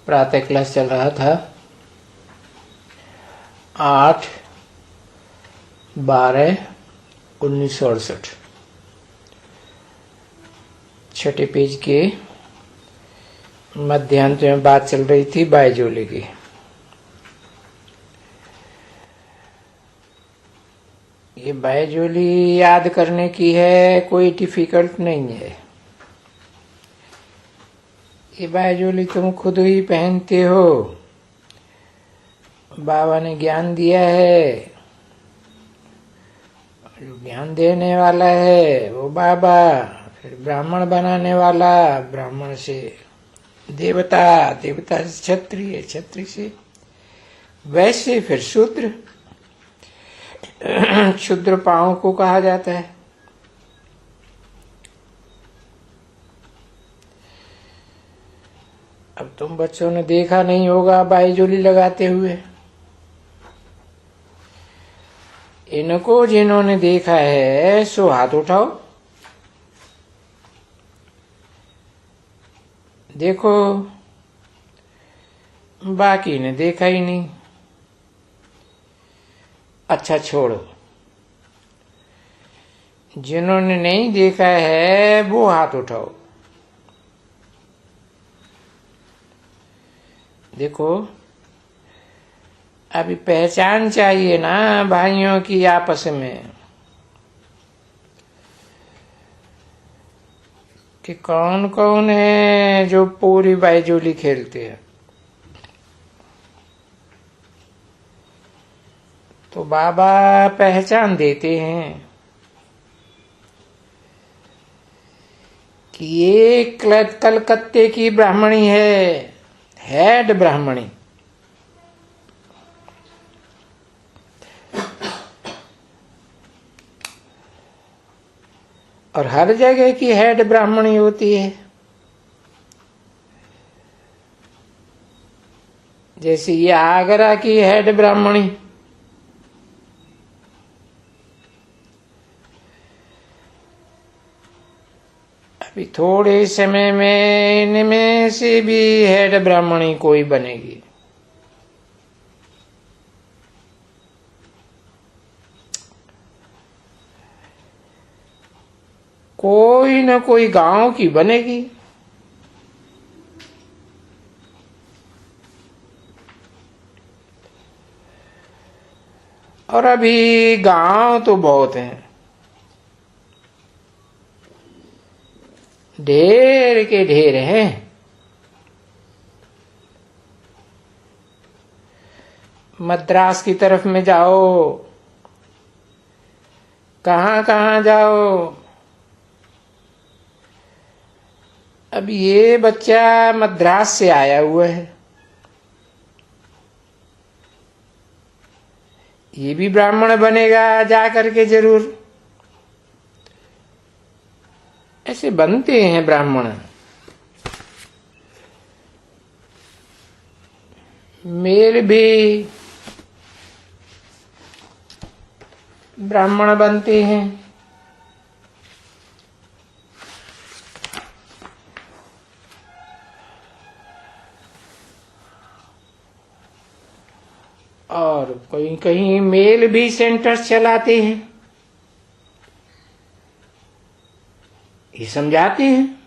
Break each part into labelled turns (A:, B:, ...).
A: प्रातः क्लास चल रहा था 8/12/1968। छठे पेज के मध्यांत में बात चल रही थी बायजोली की। ये बायजोली याद करने की है, कोई डिफिकल्ट नहीं है। ये बायजोली तुम खुद ही पहनते हो। बाबा ने ज्ञान दिया है, जो ज्ञान देने वाला है वो बाबा, फिर ब्राह्मण बनाने वाला, ब्राह्मण से देवता, देवता से क्षत्रिय, क्षत्रिय से वैश्य, फिर शूद्र। क्षुद्र पांव को कहा जाता है। अब तुम बच्चों ने देखा नहीं होगा बायजोली लगाते हुए। इनको जिन्होंने देखा है सो हाथ उठाओ। देखो, बाकी ने देखा ही नहीं। अच्छा छोड़ो, जिन्होंने नहीं देखा है वो हाथ उठाओ। देखो, अभी पहचान चाहिए ना भाइयों की आपस में, कि कौन कौन है जो पूरी बायजोली खेलते हैं। तो बाबा पहचान देते हैं कि ये कलकत्ते की ब्राह्मणी है, हेड ब्राह्मणी। और हर जगह की हेड ब्राह्मणी होती है। जैसे ये आगरा की हेड ब्राह्मणी, अभी थोड़े समय में इनमें से भी हेड ब्राह्मणी कोई बनेगी। कोई न कोई गांव की बनेगी। और अभी गांव तो बहुत हैं, ढेर के ढेर हैं। मद्रास की तरफ में जाओ, कहां कहां जाओ। अब ये बच्चा मद्रास से आया हुआ है, ये भी ब्राह्मण बनेगा जा करके जरूर। ऐसे बनते हैं ब्राह्मण। मेल भी ब्राह्मण बनते हैं। और कहीं कहीं मेल भी सेंटर्स चलाते हैं, ये समझाते हैं।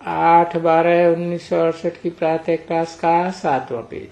A: 8/12/1968 की प्रातः क्लास का 7वां पेज।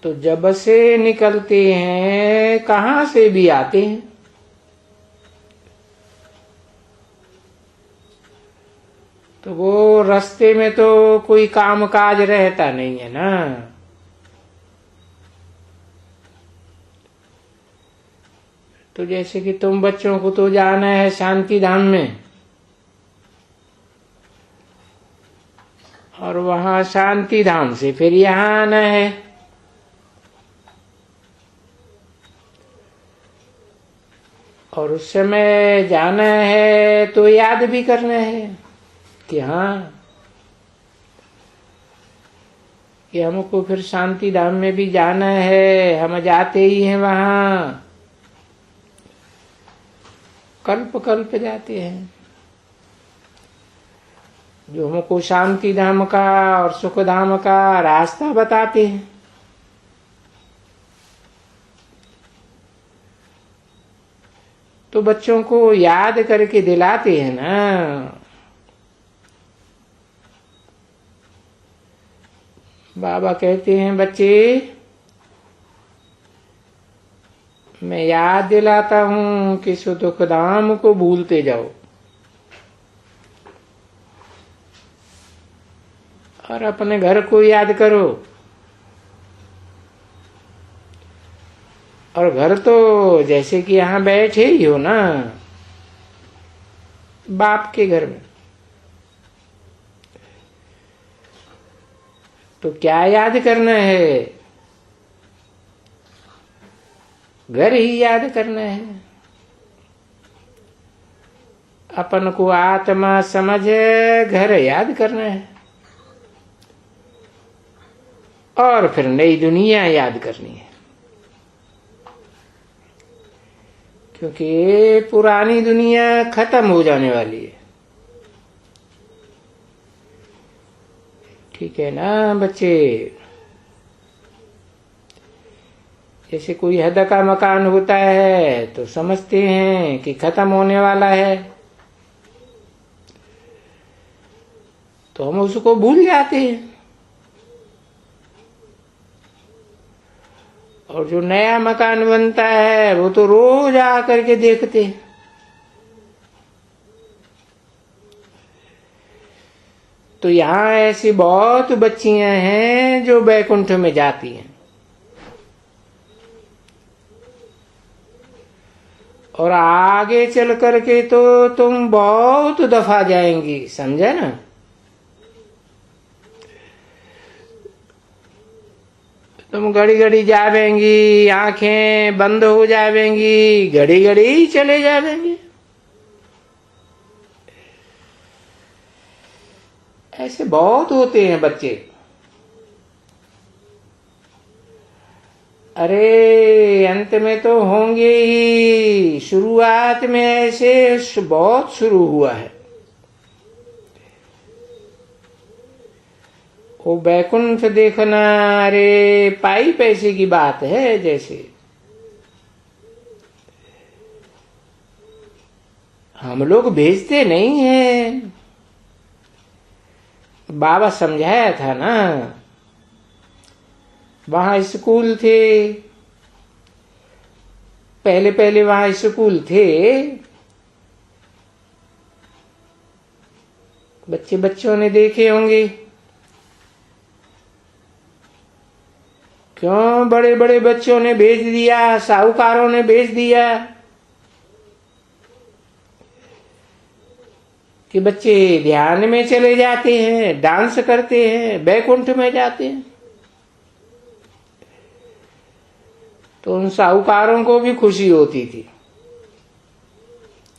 A: तो जब से निकलते हैं, कहां से भी आते हैं, तो वो रास्ते में तो कोई काम काज रहता नहीं है ना। तो जैसे कि तुम बच्चों को तो जाना है शांति धाम में, और वहां शांति धाम से फिर यहाँ आना है। और उस समय जाना है तो याद भी करना है कि हाँ, कि हमको फिर शांति धाम में भी जाना है, हम जाते ही हैं वहां। कल्प कल्प जाते हैं, जो हमको शांति धाम का और सुख धाम का रास्ता बताते हैं। तो बच्चों को याद करके दिलाते हैं ना। बाबा कहते हैं, बच्चे मैं याद दिलाता हूं कि सुख धाम को भूलते जाओ और अपने घर को याद करो। और घर तो जैसे कि यहां बैठे ही हो ना, बाप के घर में, तो क्या याद करना है? घर ही याद करना है। अपन को आत्मा समझ घर याद करना है और फिर नई दुनिया याद करनी है, क्योंकि पुरानी दुनिया खत्म हो जाने वाली है। ठीक है ना बच्चे? जैसे कोई हद का मकान होता है तो समझते हैं कि खत्म होने वाला है, तो हम उसको भूल जाते हैं। और जो नया मकान बनता है वो तो रोज आकर के देखते हैं। तो यहाँ ऐसी बहुत बच्चियां हैं जो बैकुंठ में जाती हैं, और आगे चल करके तो तुम बहुत दफा जाएंगी, समझे ना? तुम घड़ी घड़ी जावेंगी, आंखें बंद हो जावेंगी, घड़ी घड़ी चले जावेंगी। ऐसे बहुत होते हैं बच्चे। अरे अंत में तो होंगे ही, शुरुआत में ऐसे बहुत शुरू हुआ है। वो बैकुंठ देखना, अरे पाई पैसे की बात है। जैसे हम लोग भेजते नहीं हैं, बाबा समझाया था ना। वहां स्कूल थे, पहले पहले वहां स्कूल थे। बच्चों ने देखे होंगे, क्यों बड़े बड़े बच्चों ने भेज दिया, साहूकारों ने भेज दिया कि बच्चे ध्यान में चले जाते हैं, डांस करते हैं, बैकुंठ में जाते हैं। तो उन साहूकारों को भी खुशी होती थी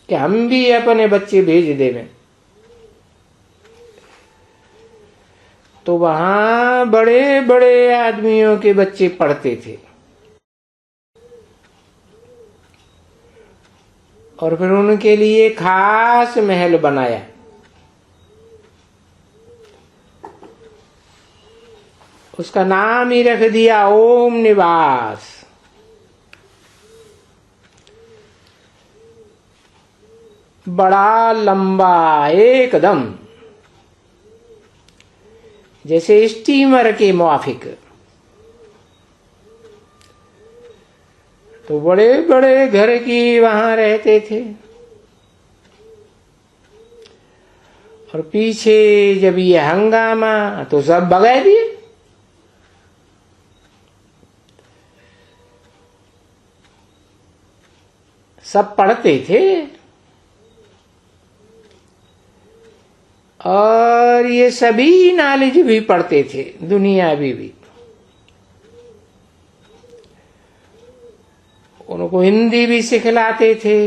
A: कि हम भी अपने बच्चे भेज देवें। तो वहां बड़े बड़े आदमियों के बच्चे पढ़ते थे, और फिर उनके लिए खास महल बनाया। उसका नाम ही रख दिया ओम निवास। बड़ा लंबा एकदम, जैसे स्टीमर के मुआफिक। तो बड़े बड़े घर की वहां रहते थे, और पीछे जब ये हंगामा तो सब भगा दिए। सब पढ़ते थे, और ये सभी नॉलेज भी पढ़ते थे, दुनियावी भी। उनको हिंदी भी सिखलाते थे,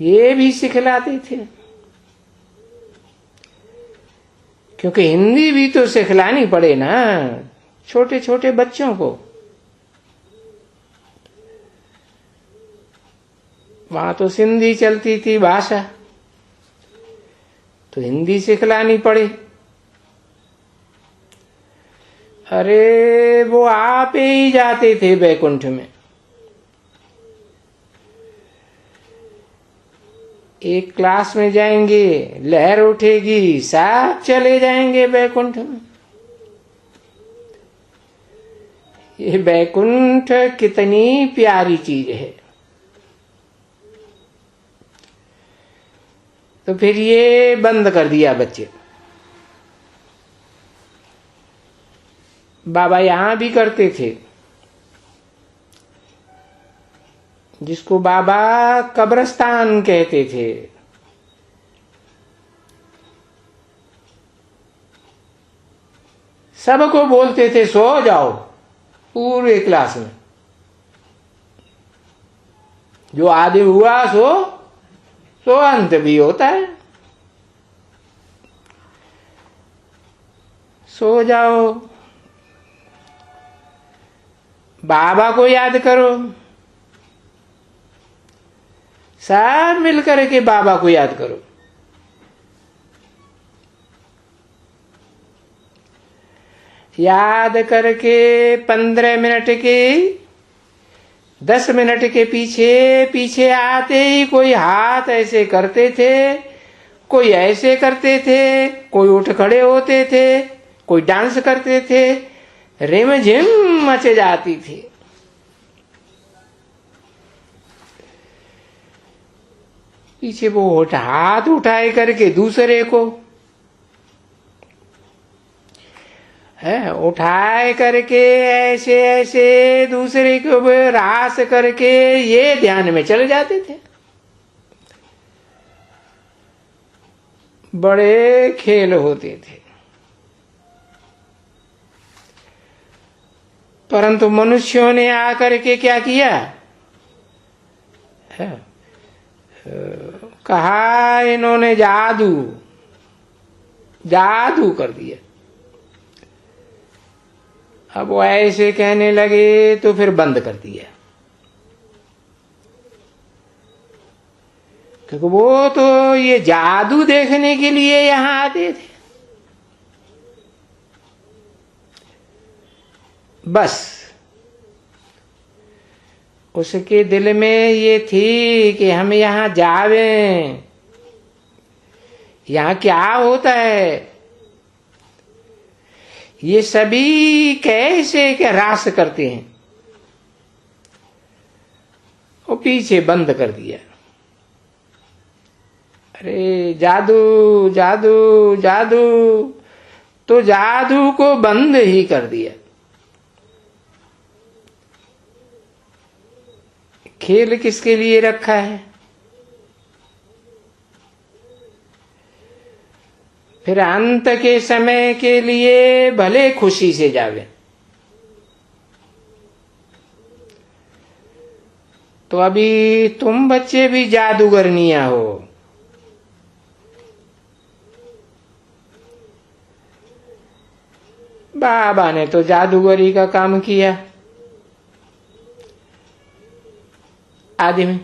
A: ये भी सिखलाते थे, क्योंकि हिंदी भी तो सिखलानी पड़े ना छोटे छोटे बच्चों को। वहां तो सिंधी चलती थी भाषा, तो हिंदी सिखलानी पड़ी। अरे वो आप ही जाते थे बैकुंठ में, एक क्लास में जाएंगे, लहर उठेगी, सब चले जाएंगे बैकुंठ में। ये बैकुंठ कितनी प्यारी चीज है। तो फिर ये बंद कर दिया बच्चे। बाबा यहां भी करते थे, जिसको बाबा कब्रिस्तान कहते थे। सबको बोलते थे सो जाओ, पूरे क्लास में। जो आदि हुआ सो अंत भी होता है। सो जाओ, बाबा को याद करो, सब मिलकर के बाबा को याद करो। याद करके 15 मिनट के 10 मिनट के पीछे पीछे आते ही कोई हाथ ऐसे करते थे, कोई ऐसे करते थे, कोई उठ खड़े होते थे, कोई डांस करते थे, रिमझिम मच जाती थी। पीछे वो हाथ उठाए करके दूसरे को है, उठाए करके ऐसे ऐसे दूसरे को रास करके ये ध्यान में चले जाते थे। बड़े खेल होते थे। परंतु मनुष्यों ने आकर के क्या किया है? कहा इन्होंने जादू जादू कर दिया। अब वो ऐसे कहने लगे तो फिर बंद कर दिया, क्योंकि वो तो ये जादू देखने के लिए यहां आते थे। बस उसके दिल में ये थी कि हम यहां जावें, यहां क्या होता है, ये सभी कैसे क्या रास करते हैं। वो पीछे बंद कर दिया। अरे जादू जादू जादू, तो जादू को बंद ही कर दिया। खेल किसके लिए रखा है? फिर अंत के समय के लिए भले खुशी से जावे। तो अभी तुम बच्चे भी जादूगरनिया हो। बाबा ने तो जादूगरी का काम किया आदि में,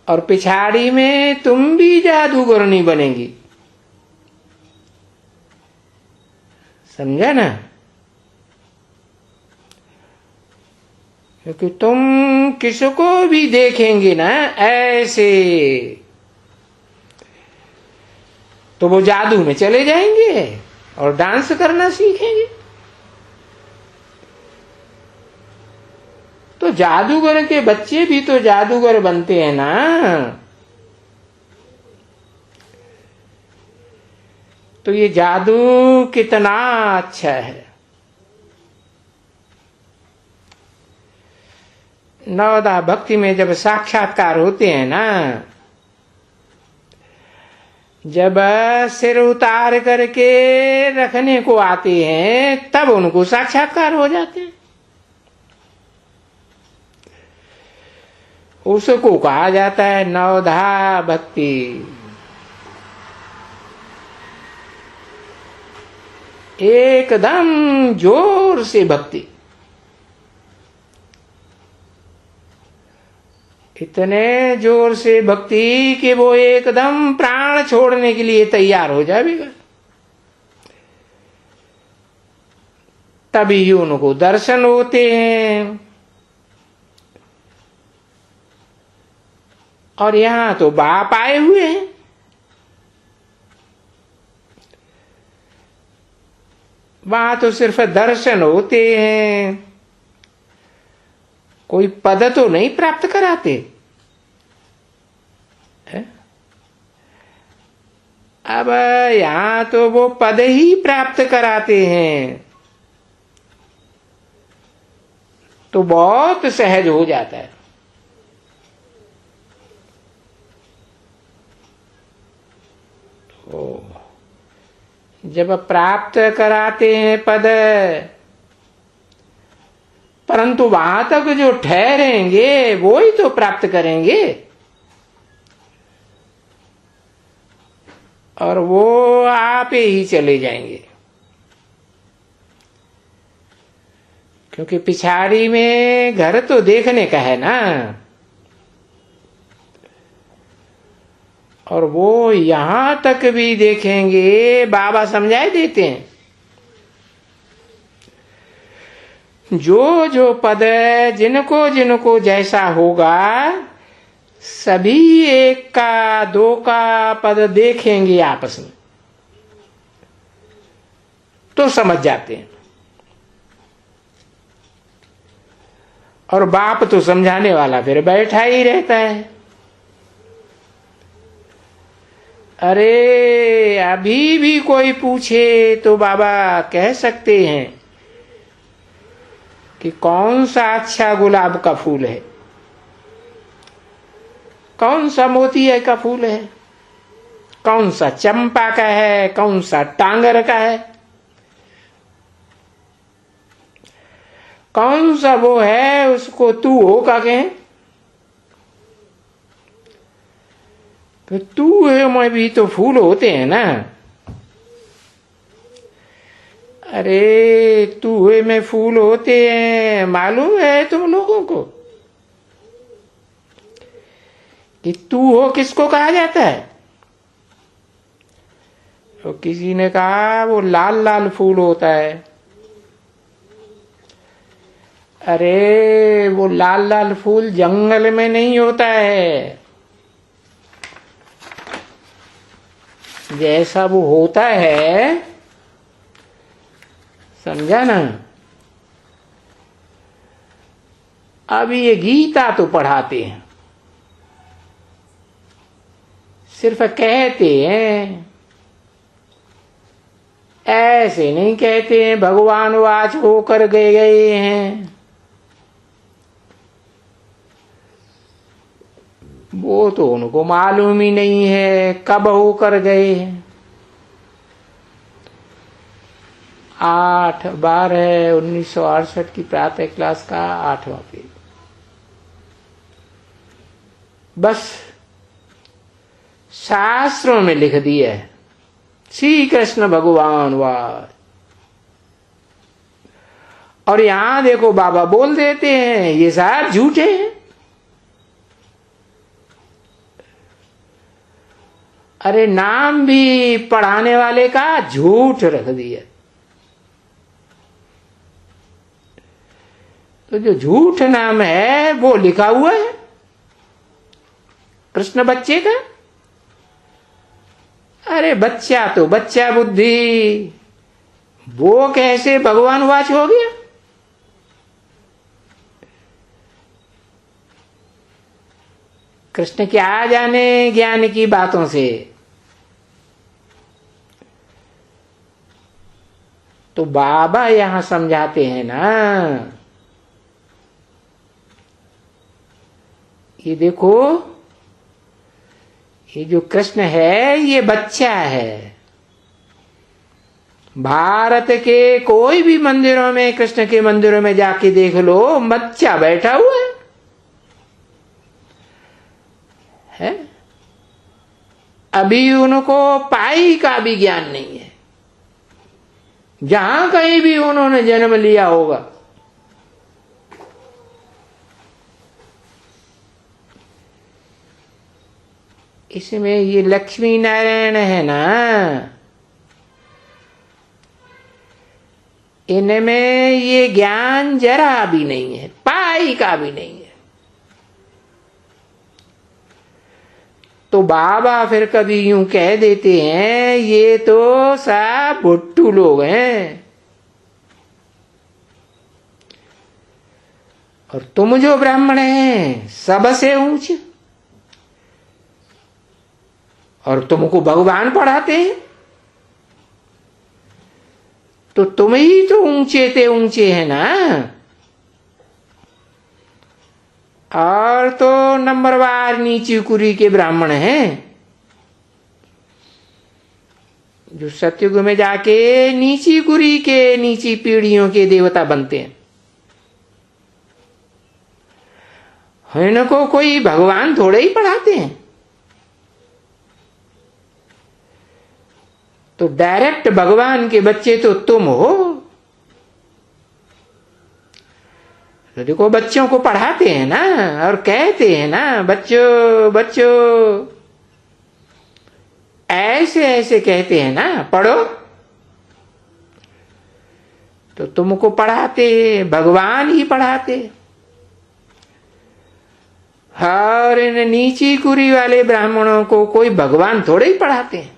A: और पिछाड़ी में तुम भी जादूगरनी बनेंगी। समझा ना? क्योंकि तुम किसको भी देखेंगे ना ऐसे, तो वो जादू में चले जाएंगे और डांस करना सीखेंगे। तो जादूगर के बच्चे भी तो जादूगर बनते हैं ना। तो ये जादू कितना अच्छा है। नवदा भक्ति में जब साक्षात्कार होते हैं ना, जब सिर उतार करके रखने को आते हैं, तब उनको साक्षात्कार हो जाते हैं। उसको कहा जाता है नवधा भक्ति। एकदम जोर से भक्ति। इतने जोर से भक्ति कि वो एकदम प्राण छोड़ने के लिए तैयार हो जाएगा, तभी उनको दर्शन होते हैं। और यहां तो बाप आए हुए हैं, वहां तो सिर्फ दर्शन होते हैं, कोई पद तो नहीं प्राप्त कराते है? अब यहां तो वो पद ही प्राप्त कराते हैं, तो बहुत सहज हो जाता है। तो जब प्राप्त कराते हैं पद, परंतु वहां तक जो ठहरेंगे वो ही तो प्राप्त करेंगे, और वो आप ही चले जाएंगे, क्योंकि पिछाड़ी में घर तो देखने का है ना, और वो यहां तक भी देखेंगे। बाबा समझाए देते हैं, जो जो पद जिनको जिनको जैसा होगा, सभी एक का दो का पद देखेंगे आपस में, तो समझ जाते हैं। और बाप तो समझाने वाला फिर बैठा ही रहता है। अरे अभी भी कोई पूछे तो बाबा कह सकते हैं कि कौन सा अच्छा गुलाब का फूल है, कौन सा मोतिया का फूल है, कौन सा चंपा का है, कौन सा टांगर का है, कौन सा वो है उसको तू हो का कहें। तो तू है में भी तो फूल होते हैं ना। अरे तू है में फूल होते हैं, मालूम है तुम लोगों को कि तू हो किसको कहा जाता है? तो किसी ने कहा वो लाल लाल फूल होता है। अरे वो लाल लाल फूल जंगल में नहीं होता है, जैसा वो होता है, समझा ना। अब ये गीता तो पढ़ाते हैं, सिर्फ कहते हैं, ऐसे नहीं कहते हैं भगवान वाच होकर गए हैं। वो तो उनको मालूम ही नहीं है कब होकर गए हैं। 8/12/1968 की प्रातः क्लास का 8वां पेज। बस शास्त्रों में लिख दिया है श्री कृष्ण भगवान वाच। और यहां देखो बाबा बोल देते हैं ये सारे झूठे हैं। अरे नाम भी पढ़ाने वाले का झूठ रख दिया। तो जो झूठ नाम है वो लिखा हुआ है कृष्ण बच्चे का। अरे बच्चा तो बच्चा बुद्धि, वो कैसे भगवान वाच हो गया? कृष्ण क्या जाने ज्ञान की बातों से। तो बाबा यहां समझाते हैं ना, ये देखो ये जो कृष्ण है ये बच्चा है। भारत के कोई भी मंदिरों में, कृष्ण के मंदिरों में जाके देख लो, बच्चा बैठा हुआ है। अभी उनको पाई का भी ज्ञान नहीं है। जहां कहीं भी उन्होंने जन्म लिया होगा, इसमें ये लक्ष्मी नारायण है ना, इनमें ये ज्ञान जरा भी नहीं है, पाई का भी नहीं है। तो बाबा फिर कभी यूं कह देते हैं ये तो सब भुट्टू लोग हैं, और तुम जो ब्राह्मण हैं सबसे ऊंचे, और तुमको भगवान पढ़ाते हैं, तो तुम ही तो ऊंचे थे ऊंचे है ना। और तो नंबरवार नीची कुरी के ब्राह्मण हैं, जो सतयुग में जाके नीची कुरी के नीची पीढ़ियों के देवता बनते हैं। इनको कोई भगवान थोड़े ही पढ़ाते हैं। तो डायरेक्ट भगवान के बच्चे तो तुम हो। तो देखो बच्चों को पढ़ाते हैं ना, और कहते हैं ना बच्चों बच्चों, ऐसे ऐसे कहते हैं ना, पढ़ो। तो तुमको पढ़ाते भगवान ही पढ़ाते। और इन नीची कुरी वाले ब्राह्मणों को कोई भगवान थोड़े ही पढ़ाते हैं।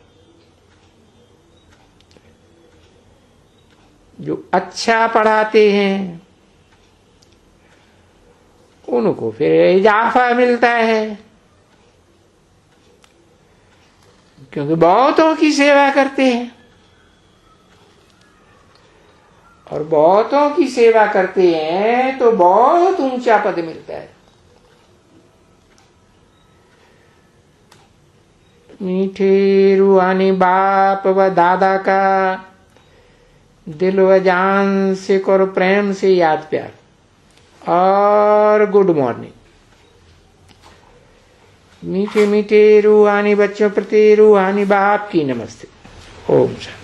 A: जो अच्छा पढ़ाते हैं उनको फिर इजाफा मिलता है, क्योंकि बहुतों की सेवा करते हैं, और बहुतों की सेवा करते हैं तो बहुत ऊंचा पद मिलता है। मीठे रूहानी बाप व दादा का दिल व जान से करो प्रेम से याद प्यार, और गुड मॉर्निंग। मीठे मीठे रूहानी बच्चों प्रति रूहानी बाप की नमस्ते। ओम शांति।